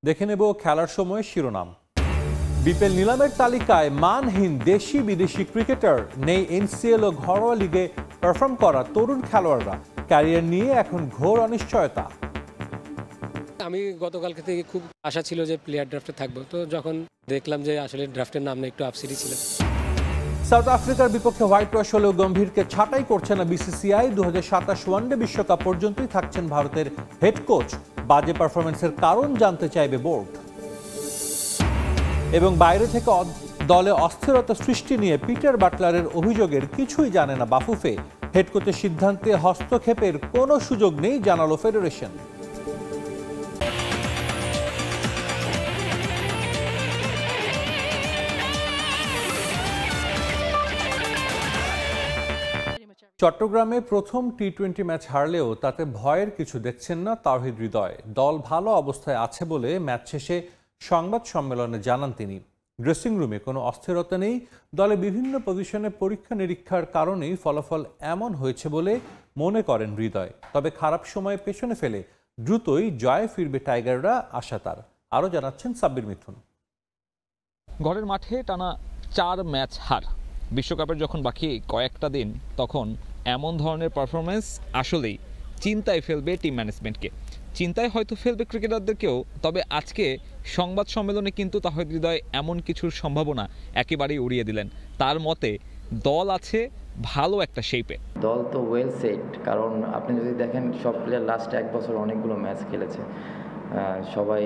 দেখে নেব খেলার সময় শিরোনাম। বিপিএল নিলামের তালিকায় মানহীন দেশি বিদেশি ক্রিকেটার নেই। এনসিএল ও ঘরোয়া লিগে পারফর্ম করা তরুণ খেলোয়াড়রা, ক্যারিয়ার নিয়ে এখন ঘোর অনিশ্চয়তা। আমি গতকালকে থেকে খুব আশা ছিল যে প্লেয়ার ড্রাফটে থাকবো, তো যখন দেখলাম যে আসলে ড্রাফটের নাম না, একটু আপসেটই ছিলাম। সাউথ আফ্রিকার বিপক্ষে হোয়াইট ওয়াশ হলেও গম্ভীরকে ছাঁটাই করছে না বিসিসিআই। 2027 ওয়ানডে বিশ্বকাপ পর্যন্তই থাকছেন ভারতের হেড কোচ। বাজে পারফরমেন্সের কারণ জানতে চাইবে বোর্ড। এবং বাইরে থেকে দলে অস্থিরতা সৃষ্টি নিয়ে পিটার বাটলারের অভিযোগের কিছুই জানে না বাফুফে। হেড কোচের সিদ্ধান্তে হস্তক্ষেপের কোনো সুযোগ নেই জানালো ফেডারেশন। চট্টগ্রামে প্রথম টি-20 ম্যাচ হারলেও তাতে ভয়ের কিছু দেখছেন না তাওহিদ হৃদয়। দল ভালো অবস্থায় আছে বলে ম্যাচ শেষে সংবাদ সম্মেলনে জানান তিনি। ড্রেসিং রুমে কোনো অস্থিরতা নেই। দলে বিভিন্ন পজিশনে পরীক্ষা নিরীক্ষার কারণেই ফলাফল এমন হয়েছে বলে মনে করেন হৃদয়। তবে খারাপ সময় পেছনে ফেলে দ্রুতই জয়ে ফিরবে টাইগাররা, আশা তার। আরও জানাচ্ছেন সাব্বির মিথুন। ঘরের মাঠে টানা 4 ম্যাচ হার, বিশ্বকাপের যখন বাকি কয়েকটা দিন, তখন এমন ধরনের পারফরমেন্স আসলেই চিন্তায় ফেলবে টিম ম্যানেজমেন্টকে, চিন্তায় হয়তো ফেলবে ক্রিকেটারদেরকেও। তবে আজকে সংবাদ সম্মেলনে কিন্তু তাওহিদ হৃদয় এমন কিছুর সম্ভাবনা একেবারেই উড়িয়ে দিলেন। তার মতে দল আছে ভালো একটা শেপে। দল তো ওয়েল সেট, কারণ আপনি যদি দেখেন সব প্লেয়ার লাস্ট 1 বছর অনেকগুলো ম্যাচ খেলেছে, সবাই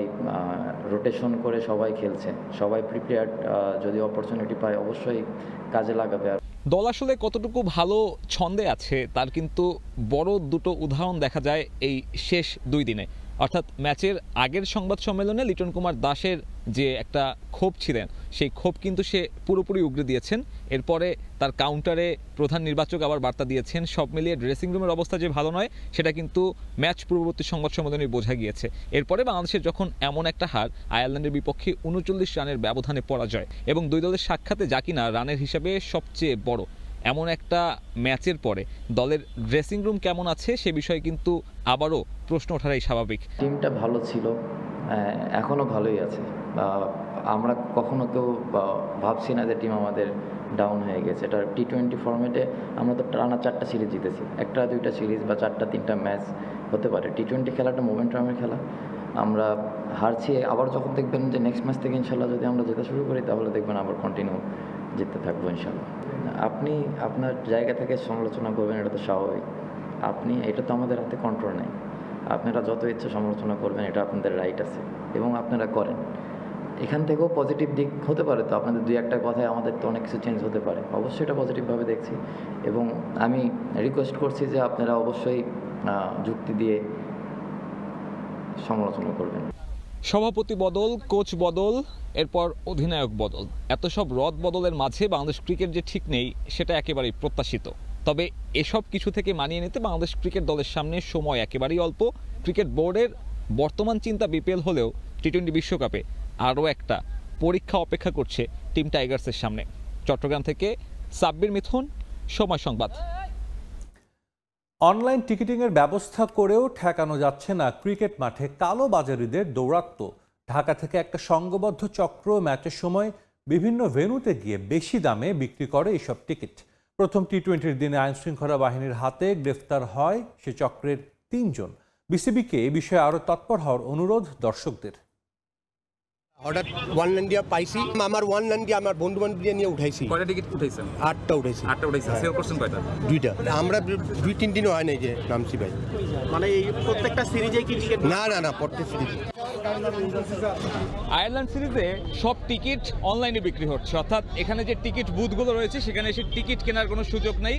রোটেশন করে সবাই খেলছে, সবাই প্রিপেয়ার্ড। যদি অপরচুনিটি পায় অবশ্যই কাজে লাগাবে। দল আসলে কতটুকু ভালো ছন্দে আছে তার কিন্তু বড় দুটো উদাহরণ দেখা যায় এই শেষ 2 দিনে। অর্থাৎ ম্যাচের আগের সংবাদ সম্মেলনে লিটন কুমার দাসের যে একটা ক্ষোভ ছিলেন, সেই ক্ষোভ কিন্তু সে পুরোপুরি উগরে দিয়েছেন। এরপরে তার কাউন্টারে প্রধান নির্বাচক আবার বার্তা দিয়েছেন। সব মিলিয়ে ড্রেসিং রুমের অবস্থা যে ভালো নয় সেটা কিন্তু ম্যাচ পূর্ববর্তী সংবাদ সম্মেলনে বোঝা গিয়েছে। এরপরে বাংলাদেশের যখন এমন একটা হার, আয়ারল্যান্ডের বিপক্ষে 39 রানের ব্যবধানে পরাজয়, এবং দুই দলের সাক্ষাতে যা কিনা রানের হিসাবে সবচেয়ে বড়, এমন একটা ম্যাচের পরে দলের ড্রেসিং রুম কেমন আছে সে বিষয়ে কিন্তু আবারও প্রশ্ন ওঠাটাই স্বাভাবিক। টিমটা ভালো ছিল, এখনও ভালোই আছে। আমরা কখনো কেউ ভাবছি না যে টিম আমাদের ডাউন হয়ে গেছে। এটা টি-20 ফরম্যাটে আমরা তো টানা 4টা সিরিজ জিতেছি। 1টা 2টা সিরিজ বা 4টা 3টা ম্যাচ হতে পারে। টি-20 খেলাটা মোমেন্টামের খেলা। আমরা হারছি, আবার যখন দেখবেন যে নেক্সট ম্যাচ থেকে ইনশাল্লাহ যদি আমরা জেতা শুরু করি, তাহলে দেখবেন আবার কন্টিনিউ জিততে থাকবো ইনশাল্লাহ। আপনি আপনার জায়গা থেকে সমালোচনা করবেন, এটা তো স্বাভাবিক। এটা তো আমাদের হাতে কন্ট্রোল নেই। আপনারা যত ইচ্ছে সমালোচনা করবেন, এটা আপনাদের রাইট আছে এবং আপনারা করেন। এখান থেকেও পজিটিভ দিক হতে পারে, তো আপনাদের 2-1টা কথায় আমাদের তো অনেক কিছু চেঞ্জ হতে পারে। অবশ্যই এটা পজিটিভভাবে দেখছি এবং আমি রিকোয়েস্ট করছি যে আপনারা অবশ্যই যুক্তি দিয়ে সমালোচনা করবেন। সভাপতি বদল, কোচ বদল, এরপর অধিনায়ক বদল, এত সব রদ বদলের মাঝে বাংলাদেশ ক্রিকেট যে ঠিক নেই সেটা একেবারেই প্রত্যাশিত। তবে এসব কিছু থেকে মানিয়ে নিতে বাংলাদেশ ক্রিকেট দলের সামনে সময় একেবারেই অল্প। ক্রিকেট বোর্ডের বর্তমান চিন্তা বিপিএল হলেও টি-20 বিশ্বকাপে আরও একটা পরীক্ষা অপেক্ষা করছে টিম টাইগার্সের সামনে। চট্টগ্রাম থেকে সাব্বির মিথুন, সময় সংবাদ। অনলাইন টিকিটিংয়ের ব্যবস্থা করেও ঠেকানো যাচ্ছে না ক্রিকেট মাঠে কালোবাজারিদের দৌরাত্ম্য। ঢাকা থেকে একটা সংঘবদ্ধ চক্র ম্যাচের সময় বিভিন্ন ভেন্যুতে গিয়ে বেশি দামে বিক্রি করে এইসব টিকিট। প্রথম টি-20 দিনে আইনশৃঙ্খলা বাহিনীর হাতে গ্রেফতার হয় সে চক্রের 3 জন। বিসিবিকে এই বিষয়ে আরও তৎপর হওয়ার অনুরোধ দর্শকদের। অর্ডার অনলাইন দিয়ে পাইছি, আমার অনলাইন দিয়ে আমার বন্ধু বান্ধব দিয়ে নিয়ে উঠাইছি। কয়টা টিকিট উঠাইছেন? 8টা উঠাইছি। 8টা উঠাইছেন, সেল করছেন কয়টা? 2টা। আমরা 2-3 দিনও হয় নাই যে নামছি ভাই। মানে এই প্রত্যেকটা সিরিজে কি টিকিট? না প্রত্যেক সিরিজ। আয়ারল্যান্ড সিরিজে সব টিকিট অনলাইনে বিক্রি হচ্ছে, অর্থাৎ এখানে যে টিকিট বুথগুলো রয়েছে সেখানে এসে টিকিট কেনার কোনো সুযোগ নেই।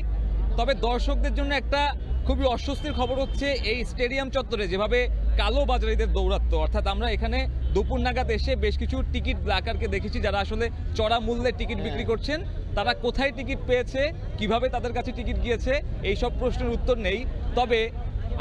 তবে দর্শকদের জন্য একটা খুবই অস্বস্তির খবর হচ্ছে এই স্টেডিয়াম চত্বরে যেভাবে কালো বাজারিদের দৌরাত্ম্য। অর্থাৎ আমরা এখানে দুপুর নাগাদ এসে বেশ কিছু টিকিট ব্ল্যাকারকে দেখেছি যারা আসলে চড়া মূল্যে টিকিট বিক্রি করছেন। তারা কোথায় টিকিট পেয়েছে, কিভাবে তাদের কাছে টিকিট গিয়েছে, এই সব প্রশ্নের উত্তর নেই। তবে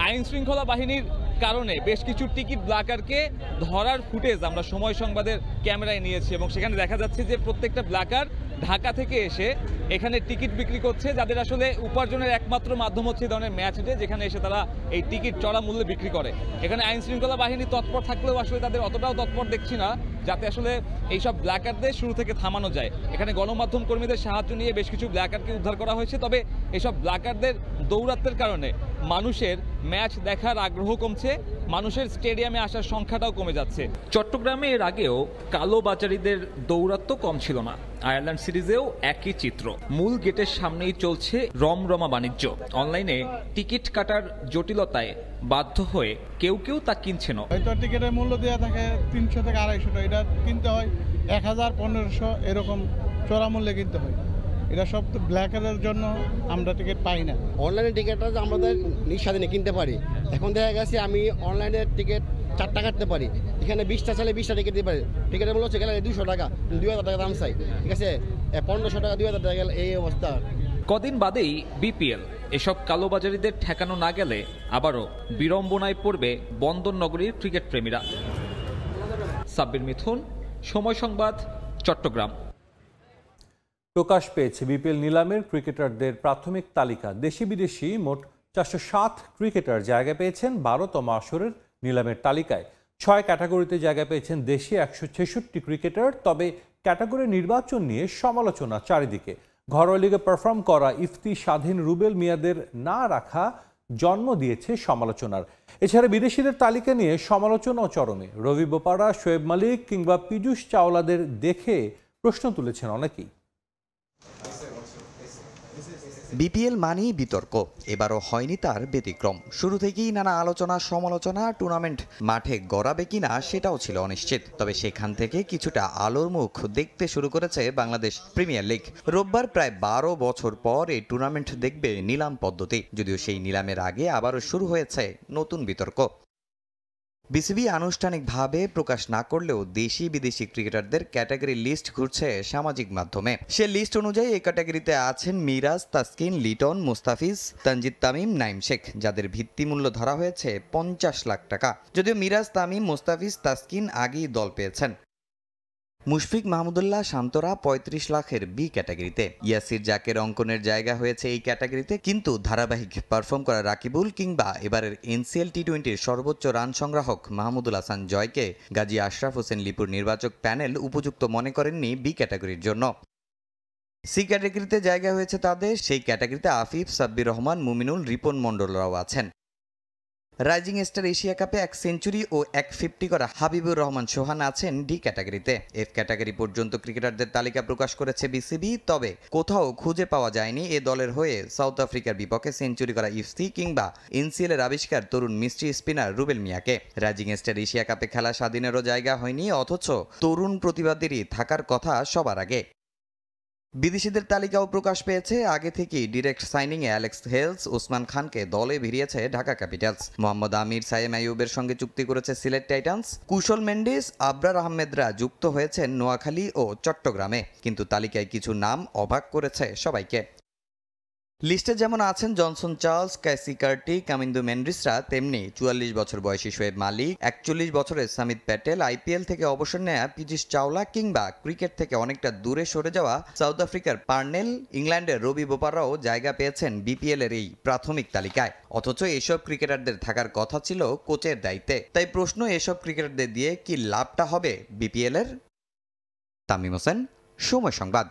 আইন শৃঙ্খলা বাহিনীর কারণে বেশ কিছু টিকিট ব্ল্যাকারকে ধরার ফুটেজ আমরা সময় সংবাদের ক্যামেরায় নিয়েছি এবং সেখানে দেখা যাচ্ছে যে প্রত্যেকটা ব্ল্যাকার ঢাকা থেকে এসে এখানে টিকিট বিক্রি করছে, যাদের আসলে উপার্জনের একমাত্র মাধ্যম হচ্ছে এই ধরনের ম্যাচ ডে, যেখানে এসে তারা এই টিকিট চড়া মূল্যে বিক্রি করে। এখানে আইন শৃঙ্খলা বাহিনী তৎপর থাকলেও আসলে তাদের অতটাও তৎপর দেখছি না যাতে আসলে এইসব ব্ল্যাকারদের শুরু থেকে থামানো যায়। এখানে গণমাধ্যম কর্মীদের সাহায্য নিয়ে বেশ কিছু ব্ল্যাকারকে উদ্ধার করা হয়েছে, তবে এসব ব্ল্যাকারদের দৌরাত্মের কারণে মানুষের ম্যাচ দেখার আগ্রহ কমছে, মানুষের স্টেডিয়ামে আসার সংখ্যাটাও কমে যাচ্ছে। চট্টগ্রামে এর আগেও কালোবাজারিদের দৌরাত্ম্য কম ছিল না। আয়ারল্যান্ড সিরিজেও একই চিত্র। মূল গেটের সামনেই চলছে রমরমা বাণিজ্য। অনলাইনে টিকিট কাটার জটিলতায় বাধ্য হয়ে কেউ কেউ তা কিনছে না। হয়তো টিকিটের মূল্য দেওয়া থাকে 300 থেকে 250 টাকা, এটা কিনতে হয় 1000, 1500 এরকম চড়া মূল্যে কিনতে হয়। এটা সব তো ব্ল্যাকের জন্য আমরা টিকিট পাই না। অনলাইনে টিকিটটা আমাদের নিঃস্বাধীনে কিনতে পারি। এখন দেখা গেছে আমি অনলাইনে টিকিট 4টা কাটতে পারি, এখানে 20টা চাইলে 20টা টিকিট দিতে পারি। টিকিটের মূল্য হচ্ছে গেলে 200 টাকা, 2000 টাকা দাম চাই, ঠিক আছে, 1500 টাকা 2000 টাকা গেলে এই অবস্থা। কদিন বাদেই বিপিএল। এসব কালোবাজারিদের ঠেকানো না গেলে আবারও বিড়ম্বনায় পড়বে বন্দর নগরীর ক্রিকেট প্রেমীরা। সাব্বির মিথুন, সময় সংবাদ, চট্টগ্রাম। প্রকাশ পেয়েছে বিপিএল নিলামের ক্রিকেটারদের প্রাথমিক তালিকা। দেশি বিদেশি মোট 407 ক্রিকেটার জায়গা পেয়েছেন 12তম আসরের নিলামের তালিকায়। 6 ক্যাটাগরিতে জায়গা পেয়েছেন দেশি 166 ক্রিকেটার। তবে ক্যাটাগরি নির্বাচন নিয়ে সমালোচনা চারিদিকে। ঘরোয়া লিগে পারফর্ম করা ইফতি, স্বাধীন, রুবেল মিয়াদের না রাখা জন্ম দিয়েছে সমালোচনার। এছাড়া বিদেশিদের তালিকা নিয়ে সমালোচনাও চরমে। রবি বোপারা, শোয়েব মালিক কিংবা পীযূষ চাওলাদের দেখে প্রশ্ন তুলেছেন অনেকেই। বিপিএল মানেই বিতর্ক, এবারও হয়নি তার ব্যতিক্রম। শুরু থেকেই নানা আলোচনা সমালোচনা, টুর্নামেন্ট মাঠে গড়াবে কিনা সেটাও ছিল অনিশ্চিত। তবে সেখান থেকে কিছুটা আলোর মুখ দেখতে শুরু করেছে বাংলাদেশ প্রিমিয়ার লিগ। রোববার প্রায় 12 বছর পর এই টুর্নামেন্ট দেখবে নিলাম পদ্ধতি। যদিও সেই নিলামের আগে আবারও শুরু হয়েছে নতুন বিতর্ক। বিসিবি আনুষ্ঠানিকভাবে প্রকাশ না করলেও দেশি বিদেশি ক্রিকেটারদের ক্যাটাগরি লিস্ট ঘুরছে সামাজিক মাধ্যমে। সে লিস্ট অনুযায়ী এই ক্যাটাগরিতে আছেন মিরাজ, তাসকিন, লিটন, মুস্তাফিজ, তানজিদ তামিম, নাইম শেখ, যাদের ভিত্তিমূল্য ধরা হয়েছে 50 লাখ টাকা। যদিও মিরাজ, তামিম, মুস্তাফিজ, তাসকিন আগেই দল পেয়েছেন। মুশফিক মাহমুদুল্লাহ শান্তরা 35 লাখের বি ক্যাটাগরিতে। ইয়াসির জাকের অঙ্কনের জায়গা হয়েছে এই ক্যাটাগরিতে, কিন্তু ধারাবাহিক পারফর্ম করা রাকিবুল কিংবা এবারের এনসিএল টি20-র সর্বোচ্চ রান সংগ্রাহক মাহমুদুল হাসান জয়কে গাজী আশরাফ হোসেন লিপুর নির্বাচক প্যানেল উপযুক্ত মনে করেননি বি ক্যাটাগরির জন্য। সি ক্যাটাগরিতে জায়গা হয়েছে তাদের। সেই ক্যাটাগরিতে আফিফ, সাব্বির রহমান, মুমিনুল, রিপন মণ্ডলরাও আছেন। রাইজিং স্টার এশিয়া কাপে 1 সেঞ্চুরি ও 150 করা হাবিবুর রহমান সোহান আছেন ডি ক্যাটাগরিতে। এফ ক্যাটাগরি পর্যন্ত ক্রিকেটারদের তালিকা প্রকাশ করেছে বিসিবি। তবে কোথাও খুঁজে পাওয়া যায়নি এ দলের হয়ে সাউথ আফ্রিকার বিপক্ষে সেঞ্চুরি করা ইফতি কিংবা এনসিএল এর আবিষ্কার তরুণ মিস্ট্রি স্পিনার রুবেল মিয়াকে। রাইজিং স্টার এশিয়া কাপে খেলা স্বাধীনেরও জায়গা হয়নি, অথচ তরুণ প্রতিবাদীরই থাকার কথা সবার আগে। বিদেশিদের তালিকাও প্রকাশ পেয়েছে। আগে থেকেই ডিরেক্ট সাইনিংয়ে অ্যালেক্স হেলস, ওসমান খানকে দলে ভিড়িয়েছে ঢাকা ক্যাপিটালস। মোহাম্মদ আমির, সায়েম আইয়ুবের সঙ্গে চুক্তি করেছে সিলেট টাইটান্স। কুশল মেন্ডিস, আবরার আহমেদরা যুক্ত হয়েছেন নোয়াখালী ও চট্টগ্রামে। কিন্তু তালিকায় কিছু নাম অবাক করেছে সবাইকে। লিস্টে যেমন আছেন Johnson Charles, Keacy Carty, Kamindu মেন্ডিসরা, তেমনি 44 বছর বয়সী শোয়েব মালিক, 41 বছরের সামিত প্যাটেল, আইপিএল থেকে অবসর নেয়া পীযূষ চাওলা কিংবা ক্রিকেট থেকে অনেকটা দূরে সরে যাওয়া সাউথ আফ্রিকার পার্নেল, ইংল্যান্ডের রবি বোপারাও জায়গা পেয়েছেন বিপিএল এর এই প্রাথমিক তালিকায়। অথচ এসব ক্রিকেটারদের থাকার কথা ছিল কোচের দায়িত্বে। তাই প্রশ্ন, এসব ক্রিকেটারদের দিয়ে কি লাভটা হবে বিপিএল এর? তামিম হোসেন, সময় সংবাদ।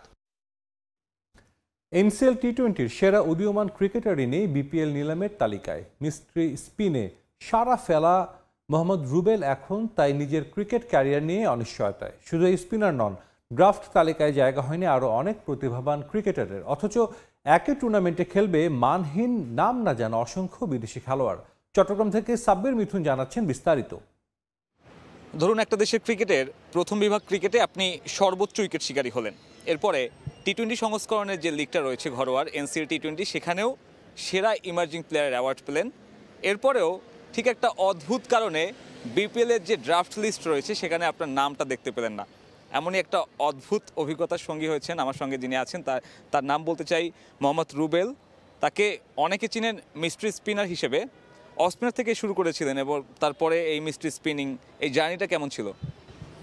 এনসিএল টি20-র সেরা উদীয়মান ক্রিকেটারই নেই বিপিএল নিলামের তালিকায়। মিস্ট্রি স্পিনে সারা ফেলা মোহাম্মদ রুবেল এখন তাই নিজের ক্রিকেট ক্যারিয়ার নিয়ে অনিশ্চয়তায়। শুধু স্পিনার নন, ড্রাফট তালিকায় জায়গা হয়নি আরও অনেক প্রতিভাবান ক্রিকেটারের। অথচ একই টুর্নামেন্টে খেলবে মানহীন, নাম না জানা অসংখ্য বিদেশি খেলোয়াড়। চট্টগ্রাম থেকে সাব্বির মিথুন জানাচ্ছেন বিস্তারিত। ধরুন একটা দেশের ক্রিকেটের প্রথম বিভাগ ক্রিকেটে আপনি সর্বোচ্চ উইকেট শিকারী হলেন। এরপরে টি20 সংস্করণের যে লিগটা রয়েছে ঘরোয়ার এনসিএল টি20, সেখানেও সেরা ইমার্জিং প্লেয়ার অ্যাওয়ার্ড পেলেন। এরপরেও ঠিক একটা অদ্ভুত কারণে বিপিএলের যে ড্রাফট লিস্ট রয়েছে সেখানে আপনার নামটা দেখতে পেলেন না। এমনই একটা অদ্ভুত অভিজ্ঞতার সঙ্গী হয়েছেন আমার সঙ্গে যিনি আছেন, তার নাম বলতে চাই মোহাম্মদ রুবেল। তাকে অনেকে চিনেন মিস্ট্রি স্পিনার হিসেবে। অফ স্পিনার থেকে শুরু করেছিলেন এবং তারপরে এই মিস্ট্রি স্পিনিং, এই জার্নিটা কেমন ছিল?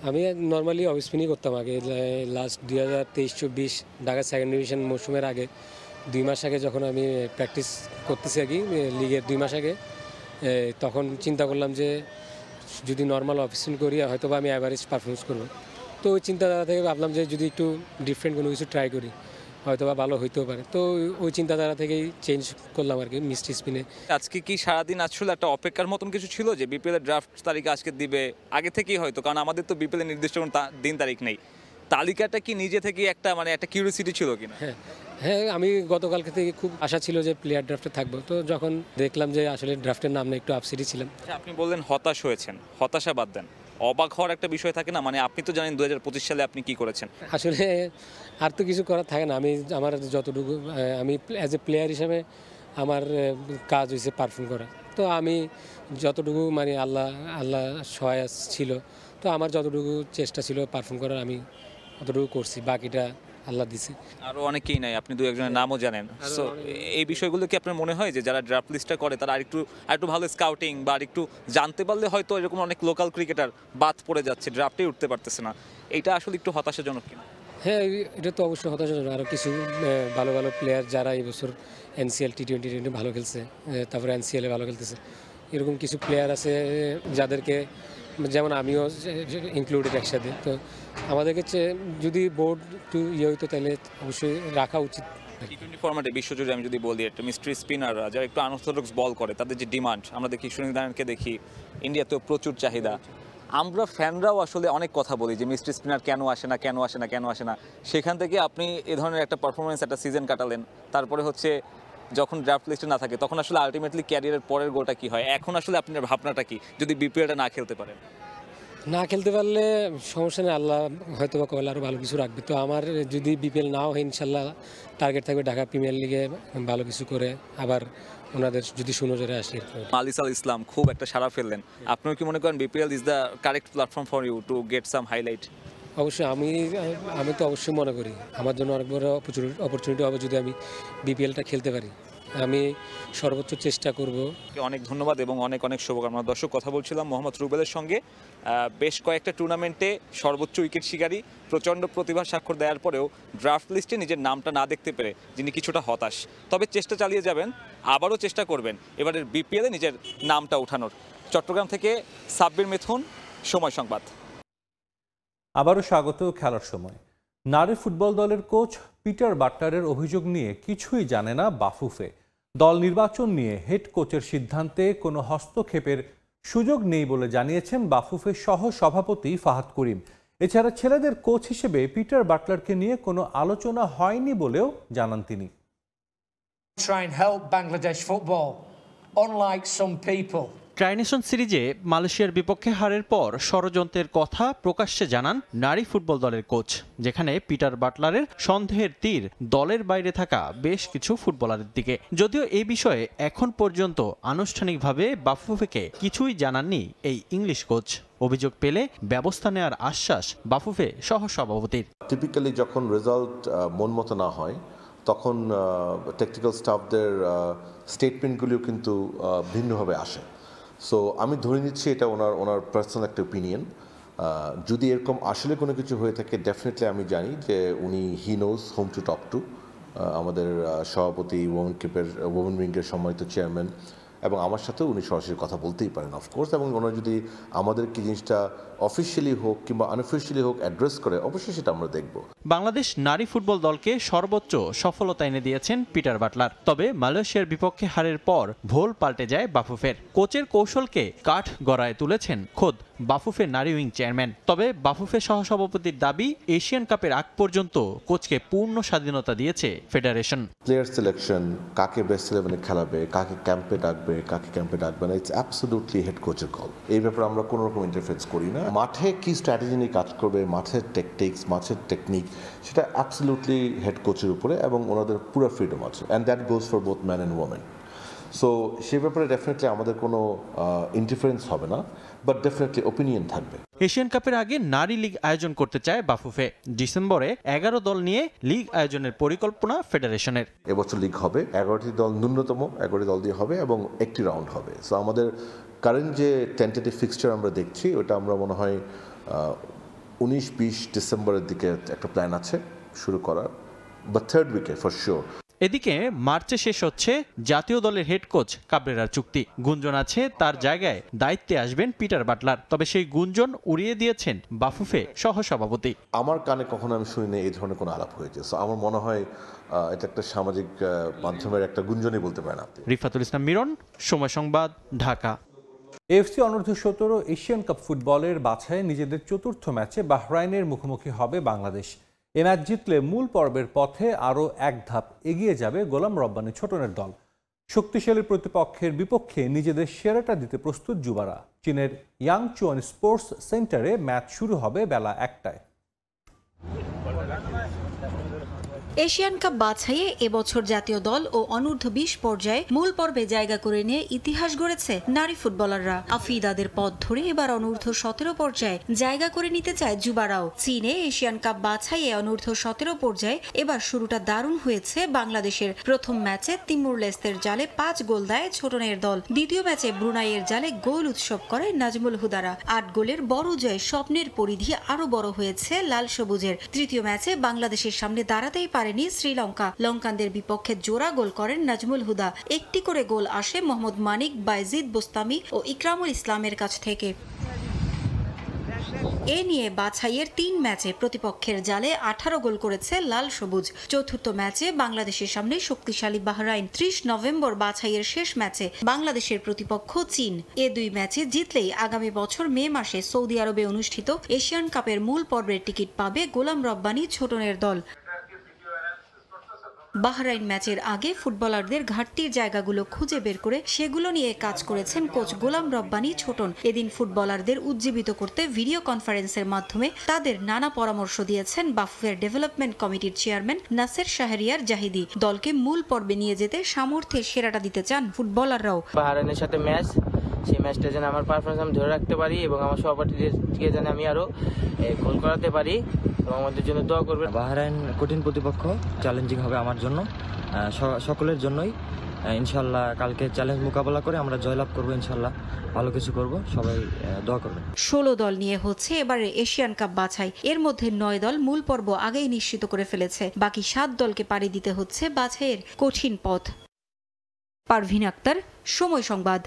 আমি নর্মালি অফ স্পিনই করতাম আগে, লাস্ট 2023-24 ঢাকা সেকেন্ড ডিভিশন মৌসুমের আগে 2 মাস আগে যখন আমি প্র্যাকটিস করতেছি আর কি লিগের 2 মাস আগে, তখন চিন্তা করলাম যে যদি নর্মাল অফ স্পিন করি হয়তো বা আমি অ্যাভারেজ পারফরমেন্স করবো। তো ওই চিন্তাধারা থেকে ভাবলাম যে যদি একটু ডিফারেন্ট কোনো কিছু ট্রাই করি হয়তো বা ভালো হইতেও পারে, তো ওই চিন্তাধারা থেকেই চেঞ্জ করলাম আর কি মিস্ট্রি স্পিনে। আজকে কি সারাদিন আসলে একটা অপেক্ষার মতন কিছু ছিল যে বিপিএল এর ড্রাফট তারিখ আজকে দিবে আগে থেকেই হয়তো, কারণ আমাদের তো বিপিএল এর নির্দিষ্ট কোনো দিন তারিখ নেই, তালিকাটা কি নিজে থেকে একটা একটা কিউরিওসিটি ছিল কিনা? হ্যাঁ, আমি গতকালকে থেকে খুব আশা ছিল যে প্লেয়ার ড্রাফটে থাকবো, তো যখন দেখলাম যে আসলে ড্রাফটের নাম নিয়ে একটু আপসেটই ছিলাম। আপনি বললেন হতাশ হয়েছেন, হতাশা বাদ দেন, অবাক হওয়ার একটা বিষয় থাকে না, আপনি তো জানেন 2025 সালে আপনি কি করেছেন। আসলে আর তো কিছু করার থাকে না, আমার যতটুকু আমি অ্যাজ এ প্লেয়ার হিসেবে আমার কাজ হয়েছে পারফর্ম করা, তো আমি যতটুকু আল্লাহ সহায় ছিল, তো আমার যতটুকু চেষ্টা ছিল পারফর্ম করার আমি অতটুকু করছি, বাকিটা আল্লাহ দিছে। আরও অনেকেই নাই, আপনি 2-1 নামও জানেন। সো এই বিষয়গুলো কি আপনার মনে হয় যে যারা ড্রাফট লিস্টটা করে তারা আরেকটু ভালো স্কাউটিং বা আরেকটু জানতে পারলে হয়তো এরকম অনেক লোকাল ক্রিকেটার বাদ পড়ে যাচ্ছে, ড্রাফটেই উঠতে পারতেছে না, এটা আসলে একটু হতাশাজনক কিনা? হ্যাঁ, এটা তো অবশ্যই হতাশাজনক। আরও কিছু ভালো ভালো প্লেয়ার যারা এই বছর NCL T20 ভালো খেলছে, তারপরে NCL-এ ভালো খেলতেছে, এরকম কিছু প্লেয়ার আছে যাদেরকে, যেমন আমিও ইনক্লুডেড একসাথে, তো আমাদেরকে যদি বোর্ড একটু হইতো তাহলে অবশ্যই রাখা উচিত। T20 ফরম্যাটে বিশ্বজুড়ে আমি যদি বলি একটা মিস্ট্রি স্পিনাররা যারা একটু আনঅর্থোডক্স বল করে তাদের যে ডিমান্ড, আমরা দেখি সুনীল নারায়ণকে দেখি, ইন্ডিয়াতেও প্রচুর চাহিদা, আমরা ফ্যানরাও আসলে অনেক কথা বলি যে মিস্ট্রি স্পিনার কেন আসে না, সেখান থেকে আপনি এ ধরনের একটা পারফরমেন্স একটা সিজন কাটালেন, তারপরে হচ্ছে যখন ড্রাফট লিস্টে না থাকে তখন আসলে আলটিমেটলি ক্যারিয়ারের পরের গোলটা কি হয়, এখন আসলে আপনার ভাবনাটা কি যদি বিপিএলটা না খেলতে পারেন? না খেলতে পারলে সমস্যা নেই, আল্লাহ হয়তো বা কবে আরও ভালো কিছু রাখবে। তো আমার যদি বিপিএল নাও হয় ইনশাল্লাহ টার্গেট থাকবে ঢাকা প্রিমিয়ার লিগে ভালো কিছু করে আবার ওনাদের যদি সুনজরে আসে। আলিসাল ইসলাম খুব একটা সাড়া ফেললেন, আপনার কি মনে করেন BPL is the correct platform for you to get some highlight? অবশ্যই আমি তো অবশ্যই মনে করি আমার জন্য অনেক বড় অপরচুনিটি হবে যদি আমি বিপিএলটা খেলতে পারি, আমি সর্বোচ্চ চেষ্টা করব। অনেক ধন্যবাদ এবং অনেক শুভকামনা। দর্শক, কথা বলছিলাম মোহাম্মদ রুবেলের সঙ্গে, বেশ কয়েকটা টুর্নামেন্টে সর্বোচ্চ উইকেট শিকারী, প্রচণ্ড প্রতিভার স্বাক্ষর দেওয়ার পরেও ড্রাফট লিস্টে নিজের নামটা না দেখতে পেরে যিনি কিছুটা হতাশ, তবে চেষ্টা চালিয়ে যাবেন, আবারও চেষ্টা করবেন এবারের বিপিএলে নিজের নামটা ওঠানোর। চট্টগ্রাম থেকে সাব্বির মিথুন, সময় সংবাদ। আবারও স্বাগত খেলার সময়। নারী ফুটবল দলের কোচ পিটার বাটলারের অভিযোগ নিয়ে কিছুই জানে না বাফুফে। দল নির্বাচন নিয়ে হেড কোচের সিদ্ধান্তে কোনো হস্তক্ষেপের সুযোগ নেই বলে জানিয়েছেন বাফুফের সহ সভাপতি ফাহাদ করিম। এছাড়া ছেলেদের কোচ হিসেবে পিটার বাটলারকে নিয়ে কোনো আলোচনা হয়নি বলেও জানান তিনি। Try and help Bangladesh football, unlike some people. Tri-nation সিরিজে মালয়েশিয়ার বিপক্ষে হারের পর ষড়যন্ত্রের কথা প্রকাশ্যে জানান নারী ফুটবল দলের কোচ, যেখানে পিটার বাটলারের সন্দেহের তীর দলের বাইরে থাকা বেশ কিছু ফুটবলারের দিকে। যদিও এই বিষয়ে এখন পর্যন্ত আনুষ্ঠানিকভাবে বাফুফেকে কিছুই জানাননি এই ইংলিশ কোচ। অভিযোগ পেলে ব্যবস্থা নেওয়ার আশ্বাস বাফুফে সহসভাপতির। টিপিক্যালি যখন রেজাল্ট মন মতো না হয় তখন টেকনিক্যাল স্টাফদের স্টেটমেন্টগুলিও কিন্তু ভিন্নভাবে আসে। সো আমি ধরে নিচ্ছি এটা ওনার পার্সোনাল একটা ওপিনিয়ন। যদি এরকম আসলে কোনো কিছু হয়ে থাকে ডেফিনেটলি আমি জানি যে he knows home to talk to. আমাদের সভাপতি ওমেন উইংয়ের সম্মানিত চেয়ারম্যান এবং আমার সাথেও উনি সরাসরি কথা বলতেই পারেন অফকোর্স, এবং ওনারা যদি আমাদেরকে জিনিসটা অফিসিয়ালি হোক কিংবা আনঅফিসিয়ালি হোক অ্যাড্রেস করে অবশ্যই সেটা আমরা দেখব। বাংলাদেশ নারী ফুটবল দলকে সর্বোচ্চ সফলতা এনে দিয়েছেন পিটার বাটলার, তবে মালয়েশিয়ার বিপক্ষে হারের পর ভোল পাল্টে যায় বাফুফের। কোচের কৌশলকে কাঠ গড়ায় তুলেছেন খোদ বাফুফের নারী উইং চেয়ারম্যান। তবে বাফুফের সহসভাপতির দাবি, এশিয়ান কাপের আগ পর্যন্ত কোচকে পূর্ণ স্বাধীনতা দিয়েছে ফেডারেশন। প্লেয়ার সিলেকশন, কাকে বেস্ট ইলেভেনে খেলাবে, কাকে ক্যাম্পে ডাকবে, কাকে ক্যাম্পে ডাকবে না, ইটস অ্যাবসলিউটলি হেড কোচের কল। এই ব্যাপারে আমরা কোনো রকম ইন্টারফেয়ারেন্স করি না। মাঠে কি স্ট্র্যাটেজি নিয়ে কাজ করবে, মাঠের ট্যাকটিক্স, মাঠের টেকনিক, সেটা অ্যাবসলিউটলি হেড কোচের উপরে এবং ওনাদের পুরো ফ্রিডম আছে, and that goes for both man and women. So সে ব্যাপারে ডেফিনেটলি আমাদের কোনো ইন্টারফারেন্স হবে না। বাট ডেফিনেটলি ওপিনিয়ন থাকবে। এশিয়ান কাপের আগে নারী লীগ আয়োজন করতে চায় বাফুফে। ডিসেম্বরে 11 দল নিয়ে লীগ আয়োজনের পরিকল্পনা ফেডারেশনের। এবছর লীগ হবে 11টি দল, ন্যূনতম 11টি দল দিয়ে হবে এবং একটি রাউন্ড হবে। সো আমাদের কারেন্ট যে টেন্টেটিভ ফিক্সচার আমরা দেখছি ওটা আমরা মনে হয় 19-20 ডিসেম্বরের দিকে একটা প্ল্যান আছে শুরু করার, বা থার্ড উইকে ফর শিওর। এদিকে মার্চে শেষ হচ্ছে জাতীয় দলের হেড কোচ কাবরেরার চুক্তি। গুঞ্জন আছে তার জায়গায় দায়িত্বে আসবেন পিটার বাটলার, তবে সেই গুঞ্জন উড়িয়ে দিয়েছেন বাফুফে সহসভাপতি। আমার কানে কখনো আমি শুনিনি এই ধরনের কোনো আলাপ হয়েছে। সো আমার মনে হয় এটা একটা সামাজিক মাধ্যমের একটা গুঞ্জনই বলতে পারেন আপনি। রিফাতুল ইসলাম মিরন, সময় সংবাদ, ঢাকা। এফসি অনূর্ধ্ব-17 এশিয়ান কাপ ফুটবলের বাছাইয়ে নিজেদের চতুর্থ ম্যাচে বাহরাইনের মুখোমুখি হবে বাংলাদেশ। এ ম্যাচ জিতলে মূল পর্বের পথে আরও এক ধাপ এগিয়ে যাবে গোলাম রব্বানী ছোটনের দল। শক্তিশালী প্রতিপক্ষের বিপক্ষে নিজেদের সেরাটা দিতে প্রস্তুত যুবারা। চীনের ইয়াংচুয়ান স্পোর্টস সেন্টারে ম্যাচ শুরু হবে বেলা 1টায়। এশিয়ান কাপ বাছাইয়ে এবছর জাতীয় দল ও অনূর্ধ্ব-20 পর্যায়ে মূল পর্বে জায়গা করে নিয়ে ইতিহাস গড়েছে নারী ফুটবলাররা। আফিদাদের পথ ধরে এবার অনূর্ধ্ব-17 পর্যায়ে জায়গা করে নিতে চায় যুবারাও। চীনে এশিয়ান কাপ বাছাইয়ে অনূর্ধ্ব-17 পর্যায়ে এবার শুরুটা দারুণ হয়েছে বাংলাদেশের। প্রথম ম্যাচে তিমুর লেস্তের জালে 5 গোল দেয় ছোটনের দল। দ্বিতীয় ম্যাচে ব্রুনাইয়ের জালে গোল উৎসব করে নাজমুল হুদারা। 8 গোলের বড় জয় স্বপ্নের পরিধি আরো বড় হয়েছে লাল সবুজের। তৃতীয় ম্যাচে বাংলাদেশের সামনে দাঁড়াতেই পারেনি শ্রীলঙ্কা। লঙ্কানদের বিপক্ষে জোড়া গোল করেন নাজমুল হুদা। একটি করে গোল আসে মোহাম্মদ মানিক, বাইজিদ বোস্তামি ও ইকরামুল ইসলামের কাছ থেকে। এ নিয়ে বাছাইয়ের 3 ম্যাচে প্রতিপক্ষের জালে 18 গোল করেছে লাল সবুজ। চতুর্থ ম্যাচে বাংলাদেশের সামনে শক্তিশালী বাহরাইন। 30 নভেম্বর বাছাইয়ের শেষ ম্যাচে বাংলাদেশের প্রতিপক্ষ চীন। এ 2 ম্যাচে জিতলেই আগামী বছর মে মাসে সৌদি আরবে অনুষ্ঠিত এশিয়ান কাপের মূল পর্বের টিকিট পাবে গোলাম রব্বানী ছোটনের দল। বাহরাইন ম্যাচের আগে ফুটবলারদের ঘাটতির জায়গাগুলো খুঁজে বের করে সেগুলো নিয়ে কাজ করেছেন কোচ গোলাম রব্বানী ছোটন। এদিন ফুটবলারদের উজ্জীবিত করতে ভিডিও কনফারেন্সের মাধ্যমে তাদের নানা পরামর্শ দিয়েছেন বাফুফের ডেভেলপমেন্ট কমিটির চেয়ারম্যান নাসের শাহরিয়ার জাহিদি। দলকে মূল পর্বে নিয়ে যেতে সামর্থ্যের সেরাটা দিতে চান ফুটবলাররাও। বাহরাইনের সাথে ম্যাচ, সেই ম্যাচটা যেন আমার পারফরমেন্স আমি ধরে রাখতে পারি এবং আমার সহপাঠীদেরকে যেন আমি আরো গোল করাতে পারি এবং আমাদের জন্য দোয়া করবেন। বাহরাইন কঠিন প্রতিপক্ষ, চ্যালেঞ্জিং হবে আমার জন্য, সকলের জন্যই। ইনশাল্লাহ কালকে চ্যালেঞ্জ মোকাবেলা করে আমরা জয়লাভ করবো, ইনশাল্লাহ ভালো কিছু করব, সবাই দোয়া করবেন। 16 দল নিয়ে হচ্ছে এবারে এশিয়ান কাপ বাছাই। এর মধ্যে 9 দল মূল পর্ব আগেই নিশ্চিত করে ফেলেছে। বাকি 7 দলকে পাড়ি দিতে হচ্ছে বাছাইয়ের কঠিন পথ। পারভিন আক্তার, সময় সংবাদ।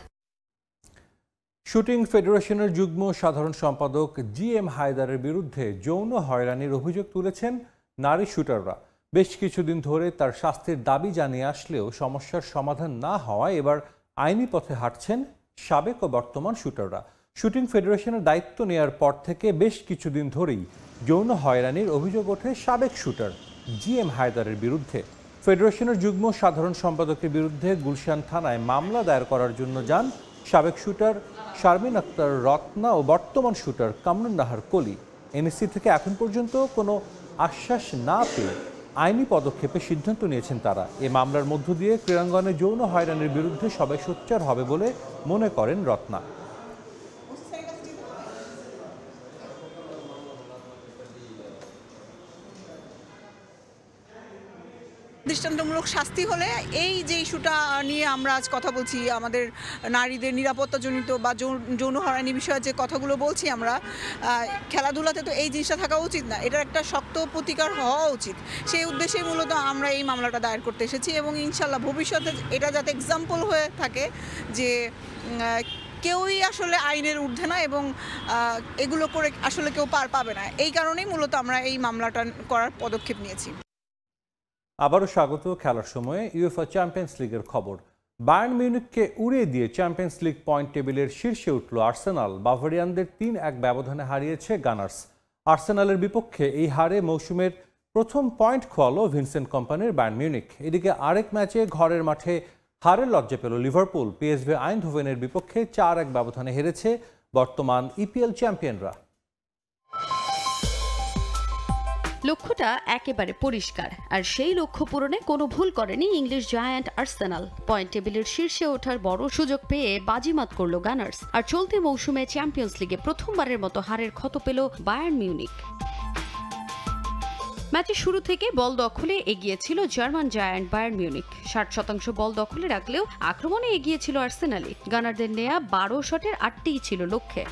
শুটিং ফেডারেশনের যুগ্ম সাধারণ সম্পাদক GM হায়দারের বিরুদ্ধে যৌন হয়রানির অভিযোগ তুলেছেন নারী শুটাররা। বেশ কিছুদিন ধরে তার শাস্তির দাবি জানিয়ে আসলেও সমস্যার সমাধান না হওয়ায় এবার আইনি পথে হাঁটছেন সাবেক ও বর্তমান শুটাররা। শুটিং ফেডারেশনের দায়িত্ব নেওয়ার পর থেকে বেশ কিছুদিন ধরেই যৌন হয়রানির অভিযোগ ওঠে সাবেক শুটার GM হায়দারের বিরুদ্ধে। ফেডারেশনের যুগ্ম সাধারণ সম্পাদকের বিরুদ্ধে গুলশান থানায় মামলা দায়ের করার জন্য যান সাবেক শুটার শারমিন আক্তার রত্না ও বর্তমান শুটার কামরুন নাহার কলি। NSC থেকে এখন পর্যন্ত কোনো আশ্বাস না পেয়ে আইনি পদক্ষেপের সিদ্ধান্ত নিয়েছেন তারা। এ মামলার মধ্য দিয়ে ক্রীড়াঙ্গনে যৌন হয়রানির বিরুদ্ধে সবাই সোচ্চার হবে বলে মনে করেন রত্না। দৃষ্টান্তমূলক শাস্তি হলে এই যে ইস্যুটা নিয়ে আমরা আজ কথা বলছি, আমাদের নারীদের নিরাপত্তাজনিত বা যৌন হয়রানি বিষয়ে যে কথাগুলো বলছি আমরা, খেলাধুলাতে তো এই জিনিসটা থাকা উচিত না, এটার একটা শক্ত প্রতিকার হওয়া উচিত। সেই উদ্দেশ্যেই মূলত আমরা এই মামলাটা দায়ের করতে এসেছি এবং ইনশাল্লাহ ভবিষ্যতে এটা যাতে এক্সাম্পল হয়ে থাকে যে কেউই আসলে আইনের ঊর্ধ্বে না এবং এগুলো করে আসলে কেউ পার পাবে না। এই কারণেই মূলত আমরা এই মামলাটা করার পদক্ষেপ নিয়েছি। আবারও স্বাগত খেলার সময়ে UEFA চ্যাম্পিয়ন্স লিগের খবর। বায়ার্ন মিউনিখকে উড়িয়ে দিয়ে চ্যাম্পিয়ন্স লিগ পয়েন্ট টেবিলের শীর্ষে উঠল আর্সেনাল। বাভারিয়ানদের 3-1 ব্যবধানে হারিয়েছে গানার্স। আর্সেনালের বিপক্ষে এই হারে মৌসুমের প্রথম পয়েন্ট খোয়ালো ভিনসেন্ট কোম্পানির বায়ার্ন মিউনিখ। এদিকে আরেক ম্যাচে ঘরের মাঠে হারের লজ্জা পেল লিভারপুল। PSV আইনধোভেনের বিপক্ষে 4-1 ব্যবধানে হেরেছে বর্তমান EPL চ্যাম্পিয়নরা। লক্ষ্যটা একেবারে পরিষ্কার, আর সেই লক্ষ্য পূরণে কোনো ভুল করেনি ইংলিশ জায়ান্ট আর্সেনাল। পয়েন্ট টেবিলের শীর্ষে ওঠার বড় সুযোগ পেয়ে বাজিমাত করল গানার্স, আর চলতি মৌসুমে চ্যাম্পিয়ন্স লিগে প্রথমবারের মতো হারের ক্ষত পেল বায়ার্ন মিউনিখ। ম্যাচের শুরু থেকে বল দখলে এগিয়ে ছিল জার্মান জায়ান্ট বায়ার্ন মিউনিখ। 60% বল দখলে রাখলেও আক্রমণে এগিয়ে ছিল আর্সেনালই। গানারদের নেয়া 12 শটের 8টিই ছিল লক্ষ্যে।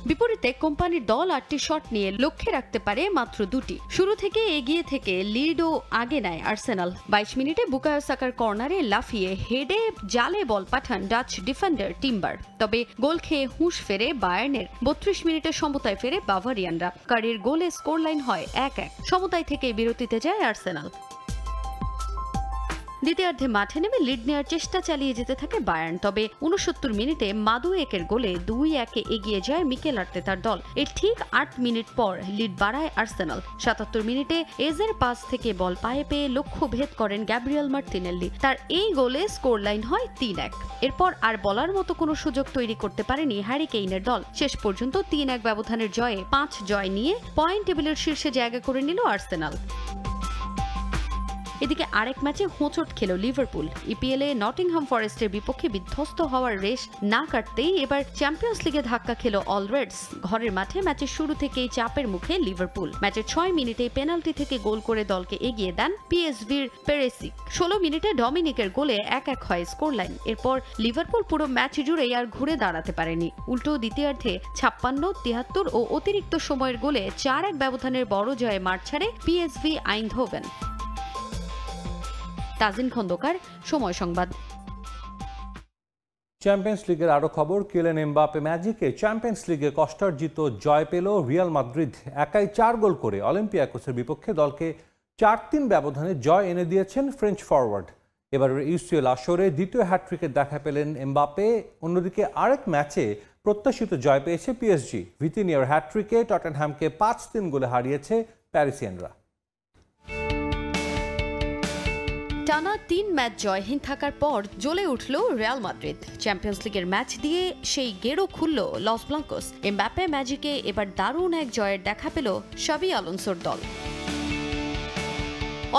বিপরীতে কোম্পানির দল 8টি শট নিয়ে লক্ষ্যে রাখতে পারে মাত্র 2টি। শুরু থেকে এগিয়ে থেকে লিডও আগে নেয় আর্সেনাল। 22 মিনিটে বুকায়ো সাকার কর্নারে লাফিয়ে হেডে জালে বল পাঠান ডাচ ডিফেন্ডার টিম্বার। তবে গোল খেয়ে হুঁশ ফেরে বায়ার্নের। 32 মিনিটে সমতায় ফেরে বাভারিয়ানরা। কারির গোলে স্কোর লাইন হয় 1-1। সমতায় থেকে বিরতিতে যায় আর্সেনাল। দ্বিতীয়ার্ধে মাঠে নেমে লিড নেওয়ার চেষ্টা চালিয়ে যেতে থাকে বায়ার্ন। তবে 69 মিনিটে মাদুয়েকের গোলে 2-1 এগিয়ে যায় মিকেল আর্তেতার দল। এর ঠিক 8 মিনিট পর লিড বাড়ায় আর্সেনাল। 77 মিনিটে এজের পাস থেকে বল পায়ে পেয়ে লক্ষ্য ভেদ করেন গ্যাব্রিয়েল মার্টিনেল্লি। তার এই গোলে স্কোর লাইন হয় 3-1। এরপর আর বলার মতো কোনো সুযোগ তৈরি করতে পারেনি হ্যারি কেইনের দল। শেষ পর্যন্ত 3-1 ব্যবধানের জয়ে 5 জয় নিয়ে পয়েন্ট টেবিলের শীর্ষে জায়গা করে নিল আর্সেনাল। এদিকে আরেক ম্যাচে হোঁচট খেল লিভারপুল। ইপিএলে নটিংহাম ফরেস্টের বিপক্ষে বিধ্বস্ত হওয়ার রেশ না কাটতেই এবার চ্যাম্পিয়ন্স লিগে ধাক্কা খেল অল রেডস। ঘরের মাঠে ম্যাচের শুরু থেকেই চাপের মুখে লিভারপুল। ম্যাচের 6 মিনিটে পেনাল্টি থেকে গোল করে দলকে এগিয়ে দেন পিএসভির পেরেসিক। 16 মিনিটে ডমিনিকের গোলে 1-1 হয় স্কোর লাইন। এরপর লিভারপুল পুরো ম্যাচ জুড়েই আর ঘুরে দাঁড়াতে পারেনি। উল্টো দ্বিতীয়ার্ধে 56, 73 ও অতিরিক্ত সময়ের গোলে 4-1 ব্যবধানের বড় জয়ে মাঠ ছাড়ে পিএসভি আইনধোভেন। তাজিন খন্দকার, সময় সংবাদ। চ্যাম্পিয়ন্স লিগের আরো খবর। কিলিয়ান এমবাপ্পে ম্যাজিকে চ্যাম্পিয়ন্স লিগে কষ্টার্জিত জয় পেল রিয়াল মাদ্রিদ। একাই 4 গোল করে অলিম্পিয়াকোসের বিপক্ষে দলকে 4-3 ব্যবধানে জয় এনে দিয়েছেন ফ্রেঞ্চ ফরওয়ার্ড। এবারের ইউসিএল আসরে দ্বিতীয় হ্যাটট্রিকের দেখা পেলেন এমবাপ্পে। অন্যদিকে আরেক ম্যাচে প্রত্যাশিত জয় পেয়েছে পিএসজি। ভিতিনিয়ার হ্যাটট্রিকে টটেনহ্যামকে 5-3 গোলে হারিয়েছে প্যারিসিয়ানরা। টানা 3 ম্যাচ জয়হীন থাকার পর জ্বলে উঠল রিয়াল মাদ্রিদ। চ্যাম্পিয়ন্স লিগের ম্যাচ দিয়ে সেই গেরো খুলল লস ব্লাঙ্কোস। এমবাপ্পে ম্যাজিকে এবার দারুণ এক জয়ের দেখা পেল শাবি আলোনসোর দল।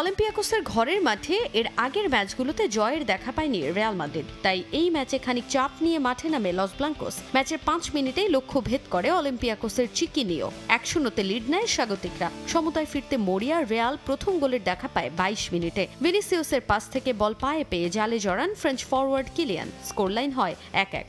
অলিম্পিয়াকোসের ঘরের মাঠে এর আগের ম্যাচগুলোতে জয়ের দেখা পায়নি রিয়াল মাদ্রিদ। তাই এই ম্যাচে খানিক চাপ নিয়ে মাঠে নামে লস ব্লাঙ্কোস। ম্যাচের 5 মিনিটেই লক্ষ্য ভেদ করে অলিম্পিয়াকোসের চিকিনিও। 1-0 লিড নেয় স্বাগতিকরা। সমতায় ফিরতে মরিয়া রিয়াল প্রথম গোলের দেখা পায় 22 মিনিটে। ভিনিসিয়াসের পাস থেকে বল পায়ে পেয়ে জালে জড়ান French forward Kylian. Score line হয় 1-1।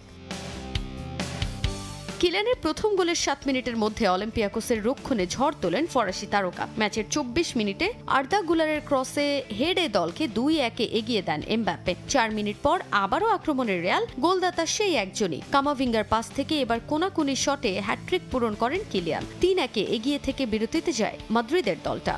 কিলিয়ানের প্রথম গোলের 7 মিনিটের মধ্যে অলিম্পিয়াকোসের রক্ষণে ঝড় তোলেন ফরাসি তারকা। ম্যাচের 24 মিনিটে আর্দা গুলারের ক্রসে হেডে দলকে 2-1 এগিয়ে দেন এমবাপ্পে। 4 মিনিট পর আবারও আক্রমণের রিয়াল। গোলদাতা সেই একজনই। কামাভিঙ্গার পাস থেকে এবার কোনাকুনি শটে হ্যাটট্রিক পূরণ করেন কিলিয়ান। 3-1 এগিয়ে থেকে বিরতিতে যায় মাদ্রিদের দলটা।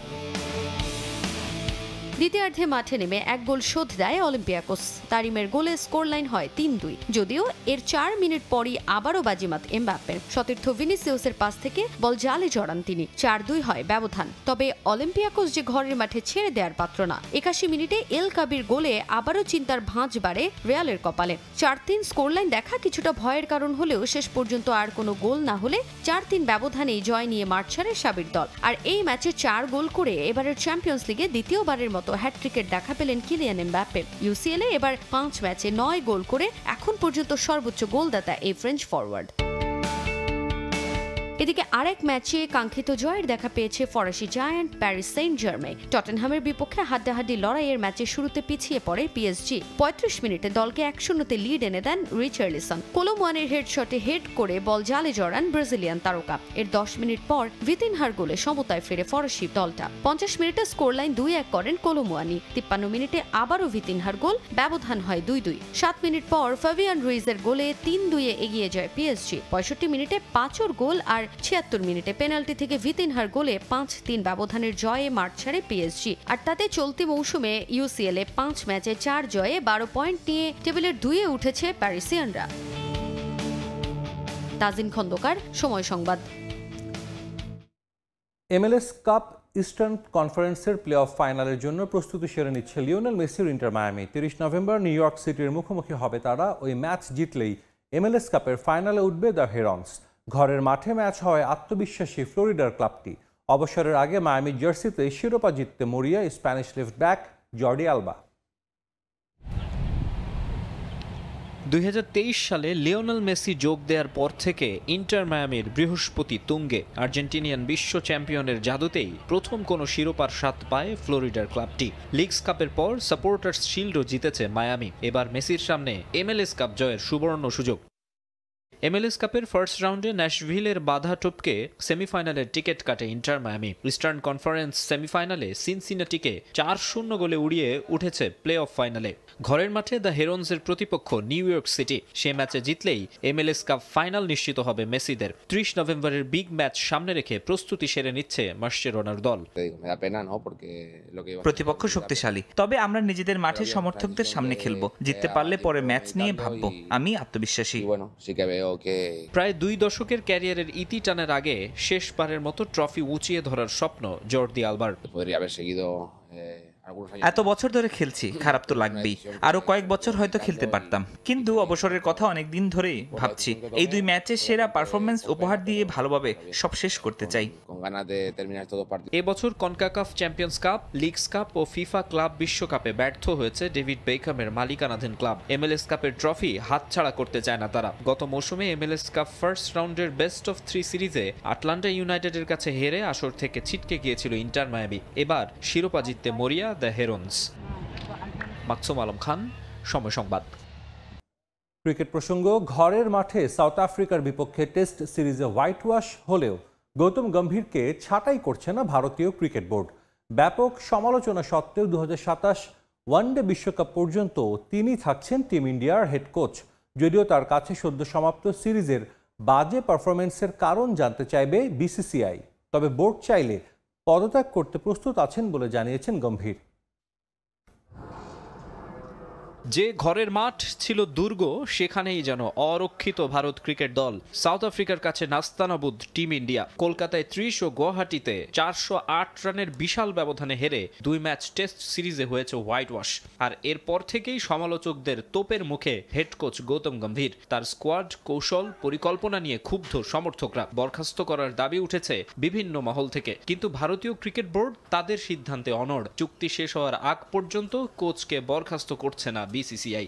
দ্বিতীয়ার্ধে মাঠে নেমে 1 গোল শোধ দেয় অলিম্পিয়াকোস। তারিমের গোলে স্কোর লাইন হয় 3-2। যদিও এর 4 মিনিট পরই আবারও বাজিমাত এমবাপ্পের। সতীর্থ ভিনিসিয়াসের পাস থেকে বল জালে জড়ান তিনি। 4-2 হয় ব্যবধান। তবে অলিম্পিয়াকোস যে ঘরের মাঠে ছেড়ে দেওয়ার পাত্র না। 81 মিনিটে এল কাবির গোলে আবারও চিন্তার ভাঁজ বাড়ে রিয়ালের কপালে। 4-3 স্কোর লাইন দেখা কিছুটা ভয়ের কারণ হলেও শেষ পর্যন্ত আর কোনো গোল না হলে 4-3 ব্যবধানেই জয় নিয়ে মাঠ ছাড়ে শাবির দল। আর এই ম্যাচে 4 গোল করে এবারের চ্যাম্পিয়ন্স লিগে দ্বিতীয়বারের মতো হ্যাটট্রিকের দেখা পেলেন কিলিয়ান এমবাপ্পে। ইউসিএলে এবার 5 ম্যাচে 9 গোল করে এখন পর্যন্ত সর্বোচ্চ গোলদাতা এই ফ্রেঞ্চ ফরওয়ার্ড। এদিকে আরেক ম্যাচে কাঙ্ক্ষিত জয়ের দেখা পেয়েছে ফরাসি জায়ান্ট প্যারিস সেন্ট জার্মেই। টটেনহামের বিপক্ষে হাড্ডাহাড্ডি লড়াইয়ের ম্যাচে শুরুতে পিছিয়ে পড়ে পিএসজি। 35 মিনিটে দলকে 1-0 লিড এনে দেন রিচার্লিসন। কোলোমুয়ানির হেডশটে হেড করে বল জালে জড়ান ব্রাজিলিয়ান তারকা। এর 10 মিনিট পর ভিতিনহার গোলে সমতায় ফেরে ফরাসি দলটা। 50 মিনিটে স্কোর লাইন 2-1 করেন কোলোমুয়ানি। 53 মিনিটে আবারও ভিতিনহার গোল। ব্যবধান হয় 2-2। 7 মিনিট পর ফাবিয়ান রুইজের গোলে 3-2 এগিয়ে যায় পিএসজি। 65 মিনিটে 5 গোল আর 76 মিনিটে পেনাল্টি থেকে ভিতিনহার গোলে 5-3 ব্যবধানের জয়ে মাঠ ছাড়ে পিএসজি। আর তাতে চলতি মৌসুমে ইউসিএলে 5 ম্যাচে 4 জয়ে 12 পয়েন্ট নিয়ে টেবিলের 2-এ উঠেছে প্যারিসিয়ানরা। তাজিন খন্দকার, সময় সংবাদ। MLS কাপ ইস্টার্ন কনফারেন্সের প্লে অফ ফাইনালের জন্য প্রস্তুতি সেরে নিচ্ছে লিওনেল মেসির inter Miami. 30 November new York সিটির মুখোমুখি হবে তারা। ওই ম্যাচ জিতলেই MLS কাপের ফাইনালে উঠবে দ্য হেরন্স। ঘরের মাঠে ম্যাচ হয় আত্মবিশ্বাসী ফ্লোরিডার ক্লাবটি। অবসরের আগে মায়ামি জার্সিতে শিরোপা জিততে মরিয়া স্প্যানিশ লেফট ব্যাক জর্ডি আলবা। 2023 সালে লিওনেল মেসি যোগ দেওয়ার পর থেকে ইন্টার মায়ামির বৃহস্পতি তুঙ্গে। আর্জেন্টিনিয়ান বিশ্ব চ্যাম্পিয়নের জাদুতেই প্রথম কোনো শিরোপার স্বাদ পায় ফ্লোরিডার ক্লাবটি। লিগস কাপের পর সাপোর্টার্স শিল্ডও জিতেছে মায়ামি। এবার মেসির সামনে MLS কাপ জয়ের সুবর্ণ সুযোগ। MLS কাপের ফার্স্ট রাউন্ডে ন্যাশভিলের বাধা টপকে সেমিফাইনালের টিকিট কাটে ইন্টার মায়ামি। ইস্টার্ন কনফারেন্স সেমিফাইনালে সিনসিনাটিকে 4-0 গোলে উড়িয়ে উঠেছে প্লে অফ ফাইনালে। ঘরের মাঠে দ্য হেরন্সের প্রতিপক্ষ নিউ ইয়র্ক সিটি। সে ম্যাচে জিতলেই MLS কাপ ফাইনাল নিশ্চিত হবে মেসিদের। 30 নভেম্বরের বিগ ম্যাচ সামনে রেখে প্রস্তুতি সেরে নিচ্ছে মাসচেরানোর দল। প্রতিপক্ষ শক্তিশালী, তবে আমরা নিজেদের মাঠের সমর্থকদের সামনে খেলবো। জিততে পারলে পরে ম্যাচ নিয়ে ভাববো। আমি আত্মবিশ্বাসী। প্রায় 2 দশকের ক্যারিয়ারের ইতি টানার আগে শেষবারের মতো ট্রফি উঁচিয়ে ধরার স্বপ্ন জর্দি আলবার। এত বছর ধরে খেলছি, খারাপ তো লাগবেই। আরো কয়েক বছর হয়তো খেলতে পারতাম, কিন্তু অবসরের কথা অনেক দিন ধরেই ভাবছি। এই 2 ম্যাচে সেরা পারফরমেন্স উপহার দিয়ে ভালোভাবে সব শেষ করতে চাই। এবছর CONCACAF Champions Cup, Leagues Cup ও ফিফা ক্লাব বিশ্বকাপে ব্যর্থ হয়েছে ডেভিড বেকহামের মালিকানাধীন ক্লাব। MLS কাপের ট্রফি হাতছাড়া করতে চায় না তারা। গত মৌসুমে MLS কাপ ফার্স্ট রাউন্ডের বেস্ট অফ 3 সিরিজে আটলান্টা ইউনাইটেডের কাছে হেরে আসর থেকে ছিটকে গিয়েছিল ইন্টার মায়ামি। এবার শিরোপা জিততে মরিয়া দ্য হেরন্স। মাকসুম আলম খান, সময় সংবাদ। ক্রিকেট প্রসঙ্গ, ঘরের মাঠে সাউথ আফ্রিকার বিপক্ষে টেস্ট সিরিজে হোয়াইট ওয়াশ হলেও গৌতম গম্ভীরকে ছাঁটাই করছে না ভারতীয় ক্রিকেট বোর্ড। ব্যাপক সমালোচনা সত্ত্বেও 2027 ওয়ানডে বিশ্বকাপ পর্যন্ত তিনি থাকছেন টিম ইন্ডিয়ার হেড কোচ। যদিও তার কাছে সদ্য সমাপ্ত সিরিজের বাজে পারফরমেন্সের কারণ জানতে চাইবে বিসিসিআই। তবে বোর্ড চাইলে পদত্যাগ করতে প্রস্তুত আছেন বলে জানিয়েছেন গম্ভীর। যে ঘরের মাঠ ছিল দুর্গ, সেখানেই যেন অরক্ষিত ভারত ক্রিকেট দল। সাউথ আফ্রিকার কাছে নাস্তানাবুদ টিম ইন্ডিয়া। কলকাতায় 30 ও গুয়াহাটিতে 408 রানের বিশাল ব্যবধানে হেরে 2 ম্যাচ টেস্ট সিরিজে হয়েছে হোয়াইট ওয়াশ। আর এরপর থেকেই সমালোচকদের তোপের মুখে হেড কোচ গৌতম গম্ভীর। তার স্কোয়াড, কৌশল, পরিকল্পনা নিয়ে ক্ষুব্ধ সমর্থকরা। বরখাস্ত করার দাবি উঠেছে বিভিন্ন মহল থেকে, কিন্তু ভারতীয় ক্রিকেট বোর্ড তাদের সিদ্ধান্তে অনড়। চুক্তি শেষ হওয়ার আগ পর্যন্ত কোচকে বরখাস্ত করছে না বিসিসিআই।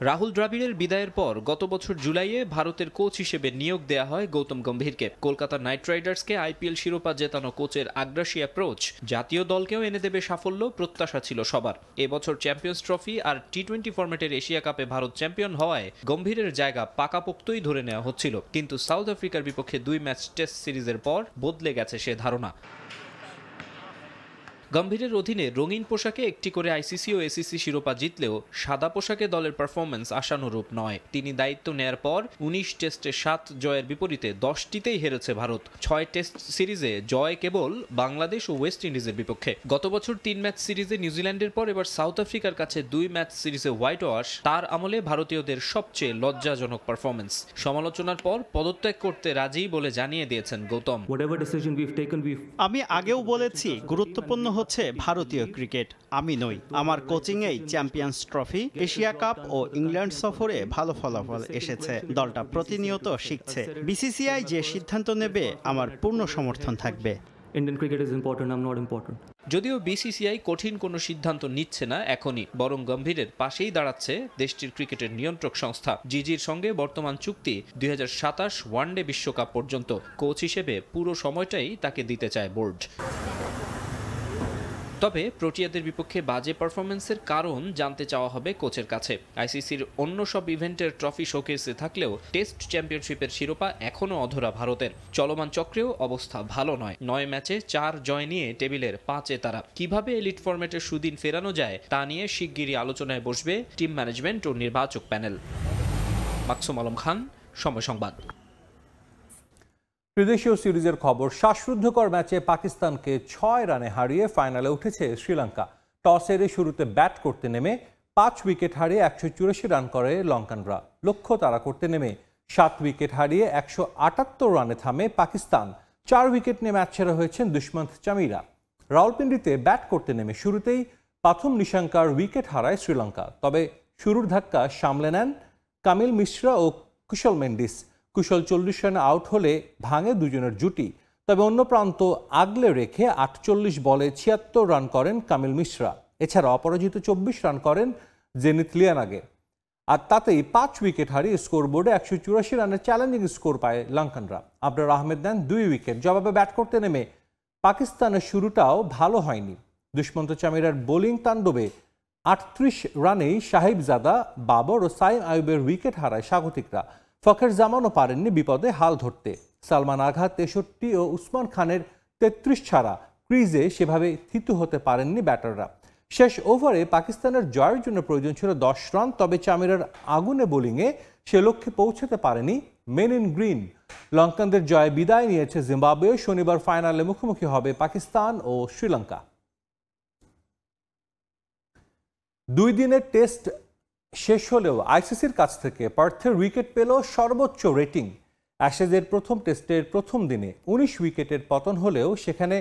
রাহুল দ্রাবিড়ের বিদায়ের পর গত বছর জুলাইয়ে ভারতের কোচ হিসেবে নিয়োগ দেয়া হয় গৌতম গম্ভীরকে। কলকাতা নাইট রাইডার্সকে আইপিএল শিরোপা জেতানো কোচের আগ্রাসী অ্যাপ্রোচ জাতীয় দলকেও এনে দেবে সাফল্য, প্রত্যাশা ছিল সবার। এবছর চ্যাম্পিয়ন্স ট্রফি আর টি20 ফরম্যাটের এশিয়া কাপে ভারত চ্যাম্পিয়ন হওয়ায় গম্ভীরের জায়গা পাকাপোক্তই ধরে নেওয়া হচ্ছিল। কিন্তু সাউথ আফ্রিকার বিপক্ষে 2 ম্যাচ টেস্ট সিরিজের পর বদলে গেছে সে ধারণা। গম্ভীরের অধীনে রঙিন পোশাকে একটি করে আইসিসি ও এসিসি শিরোপা জিতলেও সাদা পোশাকে দলের পারফরমেন্স আশানুরূপ নয়। তিনি দায়িত্ব নেয়ার পর 19 টেস্টে 7 জয়ের বিপরীতে 10টিতেই হেরেছে ভারত। 6 টেস্ট সিরিজে জয় কেবল বাংলাদেশ ও ওয়েস্ট ইন্ডিজের বিপক্ষে। গত বছর 3 ম্যাচ সিরিজে নিউজিল্যান্ডের পর এবার সাউথ আফ্রিকার কাছে 2 ম্যাচ সিরিজে হোয়াইট ওয়াশ তার আমলে ভারতীয়দের সবচেয়ে লজ্জাজনক পারফরমেন্স। সমালোচনার পর পদত্যাগ করতে রাজি বলে জানিয়ে দিয়েছেন গৌতম। আমি আগেও বলেছি, গুরুত্বপূর্ণ হচ্ছে ভারতীয় ক্রিকেট, আমি নই। আমার কোচিংয়েই চ্যাম্পিয়ন্স ট্রফি, এশিয়া কাপ ও ইংল্যান্ড সফরে ভালো ফলাফল এসেছে। দলটা প্রতিনিয়ত শিখছে। বিসিসিআই যে সিদ্ধান্ত নেবে আমার পূর্ণ সমর্থন থাকবে। Indian cricket is important, I am not important. যদিও বিসিসিআই কঠিন কোনো সিদ্ধান্ত নিচ্ছে না এখনই, বরং গম্ভীরের পাশেই দাঁড়াচ্ছে দেশটির ক্রিকেটের নিয়ন্ত্রক সংস্থা। জিজির সঙ্গে বর্তমান চুক্তি 2027 ওয়ানডে বিশ্বকাপ পর্যন্ত। কোচ হিসেবে পুরো সময়টাই তাকে দিতে চায় বোর্ড। তবে প্রোটিয়াদের বিপক্ষে বাজে পারফরমেন্সের কারণ জানতে চাওয়া হবে কোচের কাছে। আইসিসির অন্য সব ইভেন্টের ট্রফি শোকেসে থাকলেও টেস্ট চ্যাম্পিয়নশিপের শিরোপা এখনও অধরা ভারতের। চলমান চক্রেও অবস্থা ভালো নয়। 9 ম্যাচে 4 জয় নিয়ে টেবিলের 5-এ তারা। কিভাবে এলিট ফরম্যাটের সুদিন ফেরানো যায় তা নিয়ে শিগগিরই আলোচনায় বসবে টিম ম্যানেজমেন্ট ও নির্বাচক প্যানেল। মাকসুম আলম খান, সময় সংবাদ। ত্রিদেশীয় সিরিজের খবর, শ্বাসরুদ্ধকর ম্যাচে পাকিস্তানকে 6 রানে হারিয়ে ফাইনালে উঠেছে শ্রীলঙ্কা। টস হেরে শুরুতে ব্যাট করতে নেমে 5 উইকেট হারিয়ে 184 রান করে লঙ্কানরা। লক্ষ্য তাড়া করতে নেমে 7 উইকেট হারিয়ে 178 রানে থামে পাকিস্তান। 4 উইকেট নিয়ে ম্যাচ ছেড়ে হয়েছেন দুষ্মন্ত চামিরা। রাওয়ালপিন্ডিতে ব্যাট করতে নেমে শুরুতেই প্রথম নিশাঙ্কার উইকেট হারায় শ্রীলঙ্কা। তবে শুরুর ধাক্কা সামলে নেন কামিল মিশ্রা ও কুশল মেন্ডিস। কুশল 40 রানে আউট হলে ভাঙে দুজনের জুটি। তবে অন্য প্রান্ত আগলে রেখে 48 বলে 76 রান করেন কামিল মিশ্রা। এছাড়া অপরাজিত 24 রান করেন জেনিত লিয়ানাগে। আর তাতেই 5 উইকেট হারিয়ে স্কোরবোর্ডে 184 রানের চ্যালেঞ্জিং স্কোর পায় লঙ্কানরা। আবরার আহমেদ নেন 2 উইকেট। জবাবে ব্যাট করতে নেমে পাকিস্তানের শুরুটাও ভালো হয়নি। দুষ্মন্ত চামিরার বোলিং তাণ্ডবে 38 রানেই সাহিবজাদা, বাবর ও সাইম আইয়ুবের উইকেট হারায় স্বাগতিকরা। ফখর জামানও পারেননি বিপদে হাল ধরতে। সালমান আগা 63 ও উসমান খানের 33 ছাড়া ক্রিজে সেভাবে থিতু হতে পারেননি ব্যাটাররা। শেষ ওভারে পাকিস্তানের জয়ের জন্য প্রয়োজন ছিল 10 রান, তবে চামিরার আগুনে বোলিংয়ে সে লক্ষ্যে পৌঁছাতে পারেনি মেন ইন গ্রিন। লঙ্কানদের জয়ে বিদায় নিয়েছে জিম্বাবুয়ে। শনিবার ফাইনালে মুখোমুখি হবে পাকিস্তান ও শ্রীলঙ্কা। 2 দিনের টেস্ট শেষ হলেও আইসিসির কাছ থেকে পার্থের উইকেট পেল সর্বোচ্চ রেটিং। অ্যাশেজের প্রথম টেস্টের প্রথম দিনে 19 উইকেটের পতন হলেও সেখানে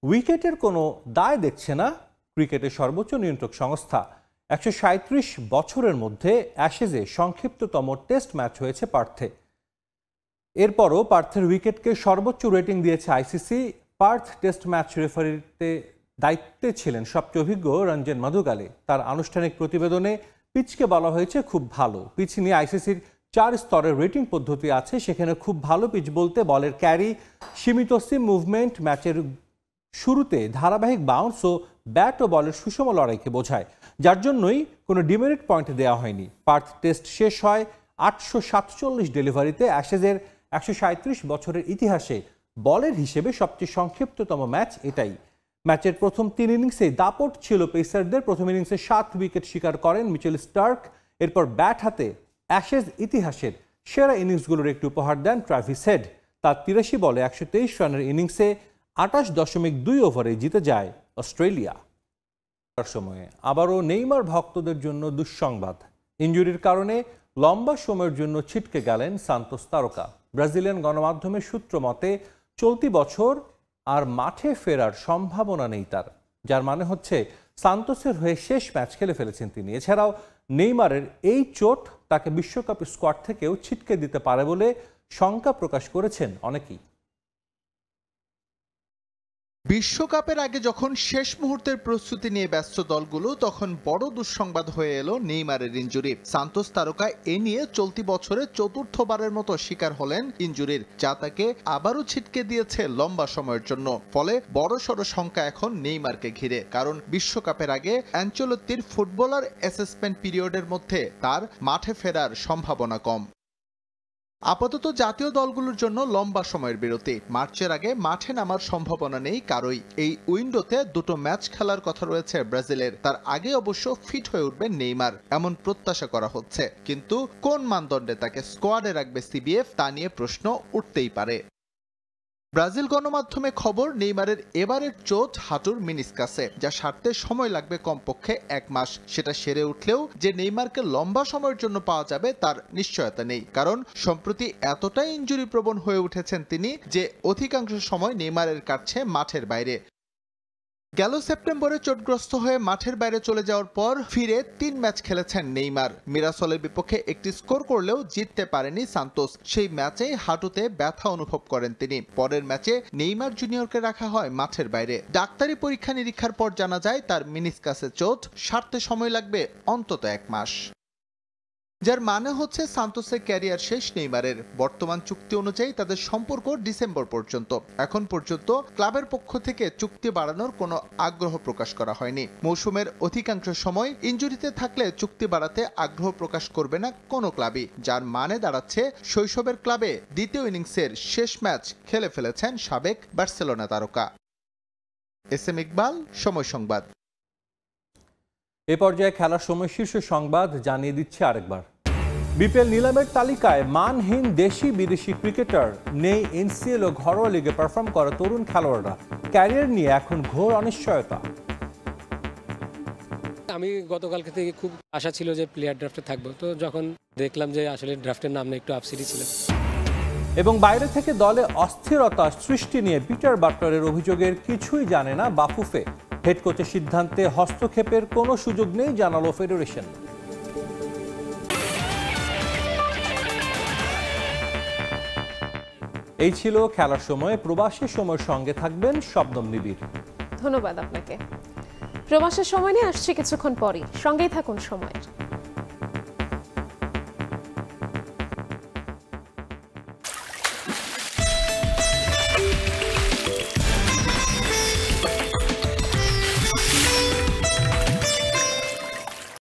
উইকেটের কোনো দায় দেখছে না ক্রিকেটের সর্বোচ্চ নিয়ন্ত্রক সংস্থা। 137 বছরের মধ্যে অ্যাশেজে সংক্ষিপ্ততম টেস্ট ম্যাচ হয়েছে পার্থে। এরপরও পার্থের উইকেটকে সর্বোচ্চ রেটিং দিয়েছে আইসিসি। পার্থ টেস্ট ম্যাচ রেফারিতে দায়িত্বে ছিলেন সবচেয়ে অভিজ্ঞ রঞ্জন মাধুগালে। তার আনুষ্ঠানিক প্রতিবেদনে পিচকে বলা হয়েছে খুব ভালো। পিচ নিয়ে আইসিসির 4 স্তরের রেটিং পদ্ধতি আছে। সেখানে খুব ভালো পিচ বলতে বলের ক্যারি, সীমিত সিম মুভমেন্ট, ম্যাচের শুরুতে ধারাবাহিক বাউন্স ও ব্যাট ও বলের সুষম লড়াইকে বোঝায়, যার জন্যই কোনো ডিমেরিট পয়েন্ট দেওয়া হয়নি। পার্থ টেস্ট শেষ হয় 847 ডেলিভারিতে। অ্যাশেজের 137 বছরের ইতিহাসে বলের হিসেবে সবচেয়ে সংক্ষিপ্ততম ম্যাচ এটাই। ম্যাচের প্রথম 3 ইনিংসে দাপট ছিল পেসারদের। প্রথম ইনিংসে 7 উইকেট শিকার করেন মিচেল স্টার্ক। এরপর ব্যাট হাতে অ্যাশেজ ইতিহাসের সেরা ইনিংসগুলোর একটি উপহার দেন ট্রাভিস হেড। তার 83 বলে 123 রানের ইনিংসে 28.2 ওভারে জিতে যায় অস্ট্রেলিয়া। সময়ে আবারও নেইমার ভক্তদের জন্য দুঃসংবাদ। ইনজুরির কারণে লম্বা সময়ের জন্য ছিটকে গেলেন সান্তোস তারকা। ব্রাজিলিয়ান গণমাধ্যমের সূত্র মতে চলতি বছর আর মাঠে ফেরার সম্ভাবনা নেই তার, যার মানে হচ্ছে সান্তোসের হয়ে শেষ ম্যাচ খেলে ফেলেছেন তিনি। এছাড়াও নেইমারের এই চোট তাকে বিশ্বকাপ স্কোয়াড থেকেও ছিটকে দিতে পারে বলে শঙ্কা প্রকাশ করেছেন অনেকেই। বিশ্বকাপের আগে যখন শেষ মুহূর্তের প্রস্তুতি নিয়ে ব্যস্ত দলগুলো, তখন বড় দুঃসংবাদ হয়ে এলো নেইমারের ইনজুরি। সান্তোস তারকা এ নিয়ে চলতি বছরে 4র্থবারের মতো শিকার হলেন ইনজুরির, যা তাকে আবারও ছিটকে দিয়েছে লম্বা সময়ের জন্য। ফলে বড়সড় শঙ্কা এখন নেইমারকে ঘিরে, কারণ বিশ্বকাপের আগে অ্যানচেলোত্তির ফুটবলার অ্যাসেসমেন্ট পিরিয়ডের মধ্যে তার মাঠে ফেরার সম্ভাবনা কম। আপাতত জাতীয় দলগুলোর জন্য লম্বা সময়ের বিরতি। মার্চের আগে মাঠে নামার সম্ভাবনা নেই কারোই। এই উইন্ডোতে 2টো ম্যাচ খেলার কথা রয়েছে ব্রাজিলের। তার আগে অবশ্য ফিট হয়ে উঠবেন নেইমার, এমন প্রত্যাশা করা হচ্ছে। কিন্তু কোন মানদণ্ডে তাকে স্কোয়াডে রাখবে সিবিএফ, তা নিয়ে প্রশ্ন উঠতেই পারে। ব্রাজিল গণমাধ্যমে খবর, নেইমারের এবারের চোট হাঁটুর মিনিসকাসে, যা সারতে সময় লাগবে কমপক্ষে 1 মাস। সেটা সেরে উঠলেও যে নেইমারকে লম্বা সময়ের জন্য পাওয়া যাবে তার নিশ্চয়তা নেই, কারণ সম্প্রতি এতটাই ইনজুরি প্রবণ হয়ে উঠেছেন তিনি যে অধিকাংশ সময় নেইমারের কাটছে মাঠের বাইরে। গেল সেপ্টেম্বরে চোটগ্রস্ত হয়ে মাঠের বাইরে চলে যাওয়ার পর ফিরে 3 ম্যাচ খেলেছেন নেইমার। মিরাসলের বিপক্ষে একটি স্কোর করলেও জিততে পারেনি সান্তোস। সেই ম্যাচেই হাঁটুতে ব্যথা অনুভব করেন তিনি। পরের ম্যাচে নেইমার জুনিয়রকে রাখা হয় মাঠের বাইরে। ডাক্তারি পরীক্ষা নিরীক্ষার পর জানা যায় তার মিনিসকাসে চোট, সারতে সময় লাগবে অন্তত 1 মাস। যার মানে হচ্ছে সান্তোসের ক্যারিয়ার শেষ নেইমারের। বর্তমান চুক্তি অনুযায়ী তাদের সম্পর্ক ডিসেম্বর পর্যন্ত। এখন পর্যন্ত ক্লাবের পক্ষ থেকে চুক্তি বাড়ানোর কোনো আগ্রহ প্রকাশ করা হয়নি। মৌসুমের অধিকাংশ সময় ইনজুরিতে থাকলে চুক্তি বাড়াতে আগ্রহ প্রকাশ করবে না কোনো ক্লাবই, যার মানে দাঁড়াচ্ছে শৈশবের ক্লাবে দ্বিতীয় ইনিংসের শেষ ম্যাচ খেলে ফেলেছেন সাবেক বার্সেলোনা তারকা। এস.এম. ইকবাল, সময় সংবাদ। এ পর্যায়ে খেলার সময় শীর্ষ সংবাদ জানিয়ে দিচ্ছে আরেকবার। বিপিএল নিলামের তালিকায় মানহীন দেশি বিদেশি ক্রিকেটার নেই। এনসিএল ও ঘরোয়া লিগে পারফর্ম করা তরুণ খেলোয়াড়রা ক্যারিয়ার নিয়ে এখন ঘোর অনিশ্চয়তা। আমি গতকালকে থেকে খুব আশা ছিল যে প্লেয়ার ড্রাফটে থাকবো, তো যখন দেখলাম যে আসলে ড্রাফটের নাম না, একটু আপসেটই ছিল। এবং বাইরে থেকে দলে অস্থিরতা সৃষ্টি নিয়ে পিটার বাটলারের অভিযোগের কিছুই জানে না বাফুফে। হেড কোচের সিদ্ধান্তে হস্তক্ষেপের কোনো সুযোগ নেই জানালো ফেডারেশন। এই ছিল খেলার সময়। প্রবাসী সময়ের সঙ্গে থাকবেন শবনম নিবিড়। ধন্যবাদ আপনাকে। প্রবাসের সময় নিয়ে আসছে কিছুক্ষণ পরই, সঙ্গেই থাকুন সময়ের।